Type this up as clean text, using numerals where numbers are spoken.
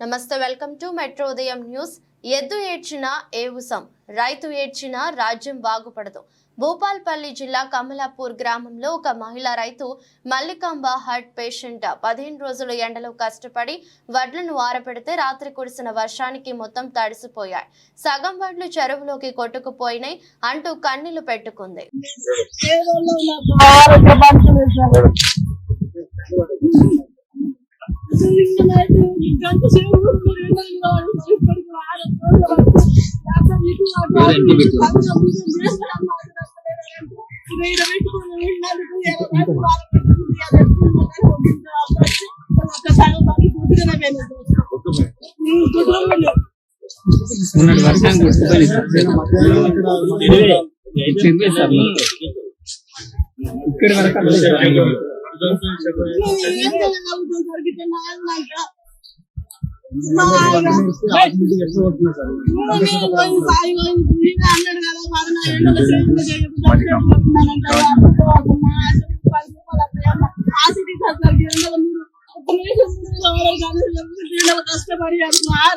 నమస్తే, welcome to metro ఉదయం news. ఎద్దు ఏడ్చిన ఏవుసం, రైతు ఏడ్చిన రాజ్యం బాగుపడదు. భూపాల్పల్లి జిల్లా కమలాపూర్ గ్రామంలో ఒక మహిళా రైతు మల్లికాంబ హార్ట్ పేషెంట్ 15 రోజులు ఎండలో కష్టపడి వడ్లను ఆరబెడితే రాత్రి కురిసిన వర్షానికి మొత్తం తడిసిపోయాయి. సగం వడ్లు చెరువులోకి కొట్టుకుపోయినాయి అంటూ కన్నీళ్లు పెట్టుకుంది. ఇక్కడ వరకు కష్టపడి చదువుకోవాలి.